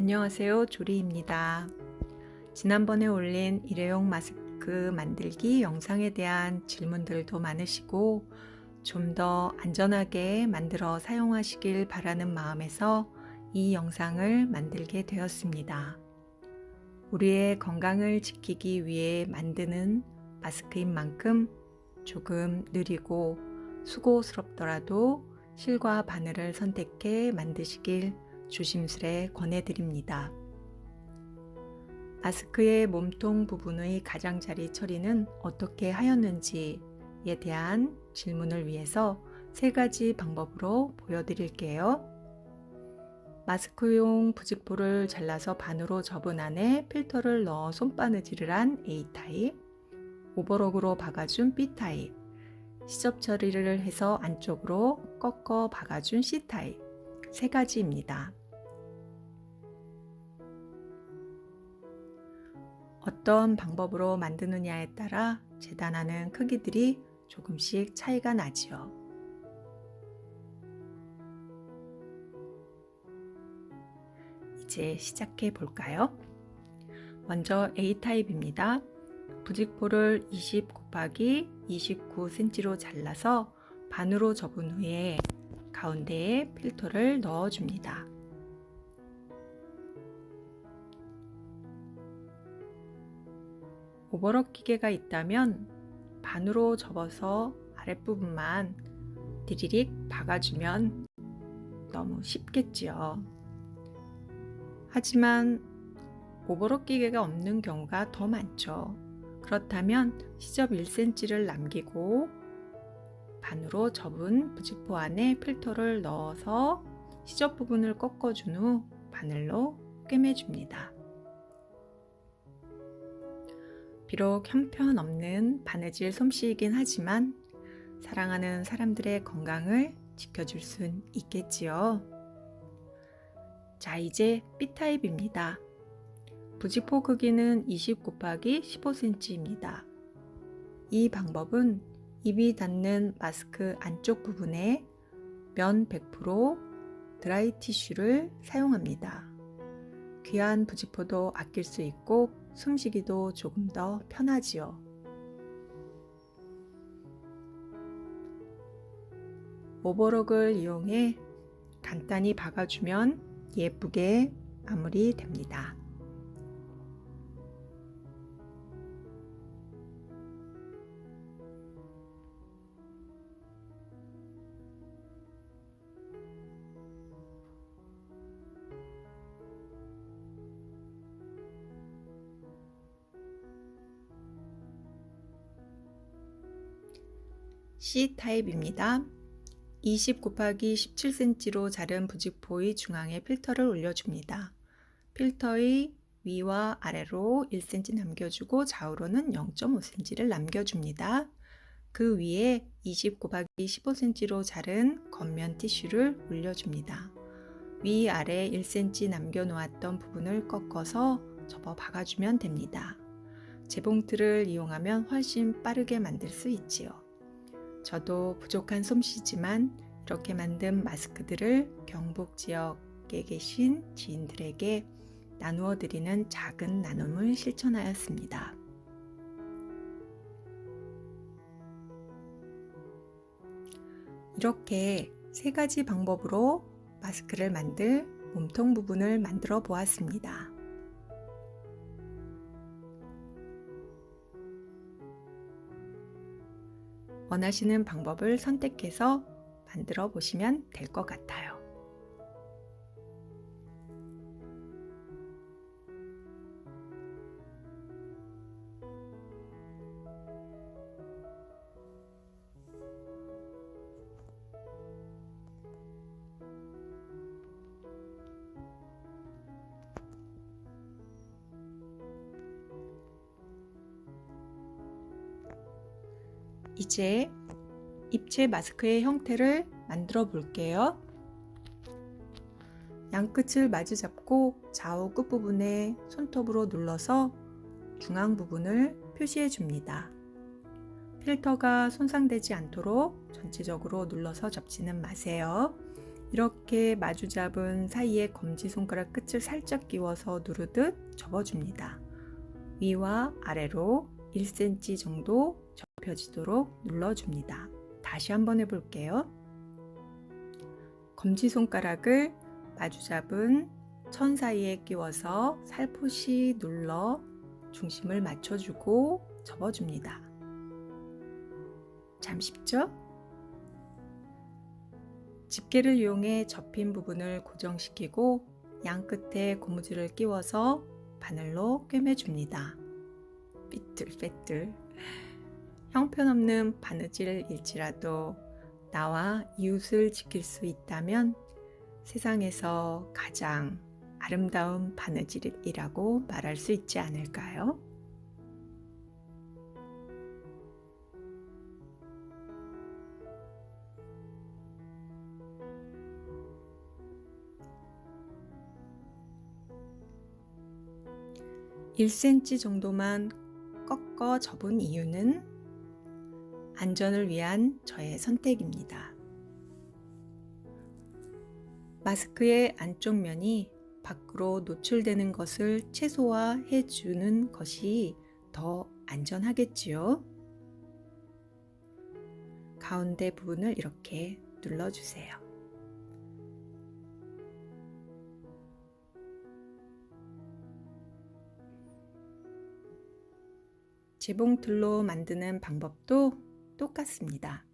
안녕하세요. 조리입니다. 지난번에 올린 일회용 마스크 만들기 영상에 대한 질문들도 많으시고 좀 더 안전하게 만들어 사용하시길 바라는 마음에서 이 영상을 만들게 되었습니다. 우리의 건강을 지키기 위해 만드는 마스크인 만큼 조금 느리고 수고스럽더라도 실과 바늘을 선택해 만드시길 조심스레 권해드립니다. 마스크의 몸통 부분의 가장자리 처리는 어떻게 하였는지에 대한 질문을 위해서 3가지 방법으로 보여드릴게요. 마스크용 부직포를 잘라서 반으로 접은 안에 필터를 넣어 손바느질을 한 A타입, 오버럭으로 박아준 B타입, 시접 처리를 해서 안쪽으로 꺾어 박아준 C타입 3가지입니다. 어떤 방법으로 만드느냐에 따라 재단하는 크기들이 조금씩 차이가 나지요. 이제 시작해 볼까요? 먼저 A타입입니다. 부직포를 20 곱하기 29cm로 잘라서 반으로 접은 후에 가운데에 필터를 넣어줍니다. 오버럭 기계가 있다면 반으로 접어서 아랫부분만 디리릭 박아주면 너무 쉽겠지요. 하지만 오버럭 기계가 없는 경우가 더 많죠. 그렇다면 시접 1cm를 남기고 반으로 접은 부직포 안에 필터를 넣어서 시접 부분을 꺾어준 후 바늘로 꿰매줍니다. 비록 형편없는 바느질 솜씨이긴 하지만 사랑하는 사람들의 건강을 지켜줄 순 있겠지요. 자, 이제 B타입입니다. 부직포 크기는 20 곱하기 15cm입니다. 이 방법은 입이 닿는 마스크 안쪽 부분에 면 100% 드라이 티슈를 사용합니다. 귀한 부직포도 아낄 수 있고 숨쉬기도 조금 더 편하지요. 오버럭을 이용해 간단히 박아주면 예쁘게 마무리됩니다. C타입입니다. 20 곱하기 17cm로 자른 부직포의 중앙에 필터를 올려줍니다. 필터의 위와 아래로 1cm 남겨주고 좌우로는 0.5cm를 남겨줍니다. 그 위에 20 곱하기 15cm로 자른 겉면 티슈를 올려줍니다. 위아래 1cm 남겨놓았던 부분을 꺾어서 접어 박아주면 됩니다. 재봉틀을 이용하면 훨씬 빠르게 만들 수 있지요. 저도 부족한 솜씨지만 이렇게 만든 마스크들을 경북 지역에 계신 지인들에게 나누어 드리는 작은 나눔을 실천하였습니다. 이렇게 3가지 방법으로 마스크를 만들 몸통 부분을 만들어 보았습니다. 원하시는 방법을 선택해서 만들어 보시면 될 것 같아요. 이제 입체 마스크의 형태를 만들어 볼게요. 양끝을 마주 잡고 좌우 끝부분에 손톱으로 눌러서 중앙 부분을 표시해 줍니다. 필터가 손상되지 않도록 전체적으로 눌러서 접지는 마세요. 이렇게 마주 잡은 사이에 검지손가락 끝을 살짝 끼워서 누르듯 접어줍니다. 위와 아래로 1cm 정도 접혀지도록 눌러줍니다. 다시 한번 해볼게요. 검지손가락을 마주 잡은 천 사이에 끼워서 살포시 눌러 중심을 맞춰주고 접어줍니다. 참 쉽죠? 집게를 이용해 접힌 부분을 고정시키고 양 끝에 고무줄을 끼워서 바늘로 꿰매줍니다. 삐뚤빼뚤. 형편없는 바느질일지라도 나와 이웃을 지킬 수 있다면 세상에서 가장 아름다운 바느질이라고 말할 수 있지 않을까요? (1cm) 정도만 꺾어 접은 이유는 안전을 위한 저의 선택입니다. 마스크의 안쪽 면이 밖으로 노출되는 것을 최소화해 주는 것이 더 안전하겠지요. 가운데 부분을 이렇게 눌러주세요. 재봉틀로 만드는 방법도 똑같습니다.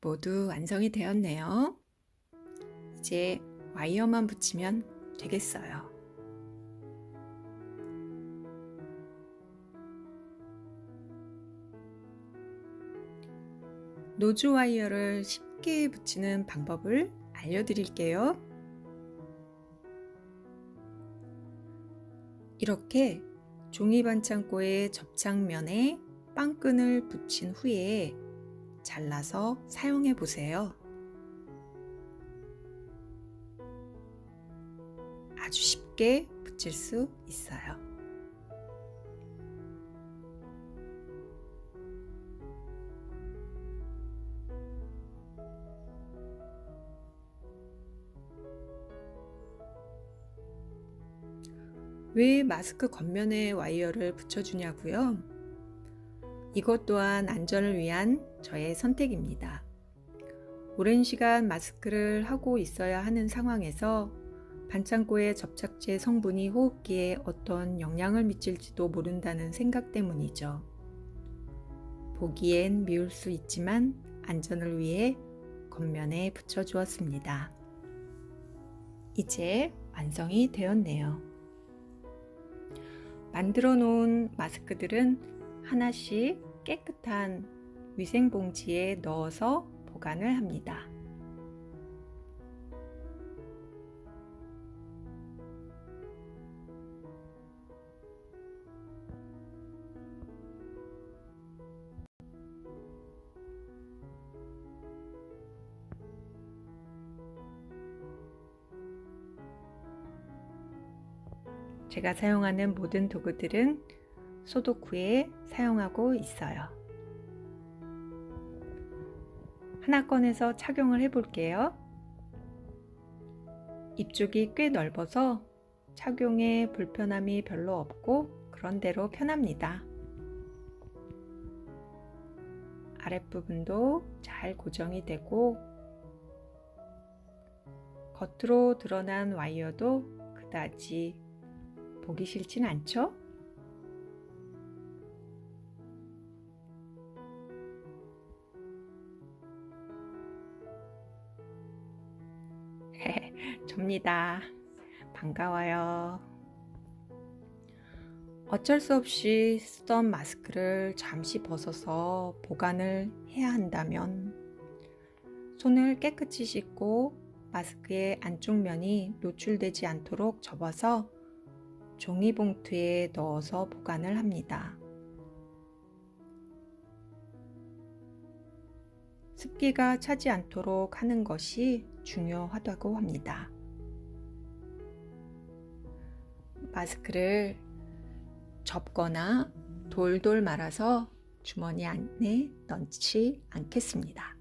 모두 완성이 되었네요. 이제 와이어만 붙이면 되겠어요. 노즈 와이어를 쉽게 붙이는 방법을 알려드릴게요. 이렇게 종이 반창고의 접착면에 빵끈을 붙인 후에 잘라서 사용해 보세요. 아주 쉽게 붙일 수 있어요. 왜 마스크 겉면에 와이어를 붙여주냐고요? 이것 또한 안전을 위한 저의 선택입니다. 오랜 시간 마스크를 하고 있어야 하는 상황에서 반창고의 접착제 성분이 호흡기에 어떤 영향을 미칠지도 모른다는 생각 때문이죠. 보기엔 미울 수 있지만 안전을 위해 겉면에 붙여주었습니다. 이제 완성이 되었네요. 만들어 놓은 마스크들은 하나씩 깨끗한 위생봉지에 넣어서 보관을 합니다. 제가 사용하는 모든 도구들은 소독 후에 사용하고 있어요. 하나 꺼내서 착용을 해볼게요. 입쪽이 꽤 넓어서 착용에 불편함이 별로 없고 그런대로 편합니다. 아랫부분도 잘 고정이 되고 겉으로 드러난 와이어도 그다지 보기 싫진 않죠? 접니다. 반가워요. 어쩔 수 없이 쓰던 마스크를 잠시 벗어서 보관을 해야 한다면 손을 깨끗이 씻고 마스크의 안쪽 면이 노출되지 않도록 접어서 종이봉투에 넣어서 보관을 합니다. 습기가 차지 않도록 하는 것이 중요하다고 합니다. 마스크를 접거나 돌돌 말아서 주머니 안에 넣지 않겠습니다.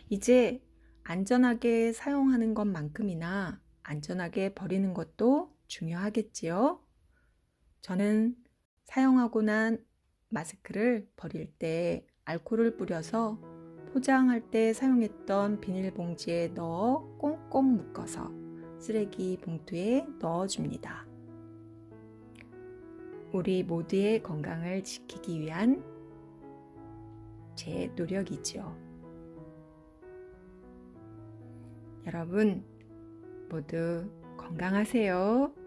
이제 안전하게 사용하는 것만큼이나 안전하게 버리는 것도 중요하겠지요. 저는 사용하고 난 마스크를 버릴 때 알코올을 뿌려서 포장할 때 사용했던 비닐봉지에 넣어 꽁꽁 묶어서 쓰레기 봉투에 넣어줍니다. 우리 모두의 건강을 지키기 위한 제 노력이죠. 여러분 모두 건강하세요.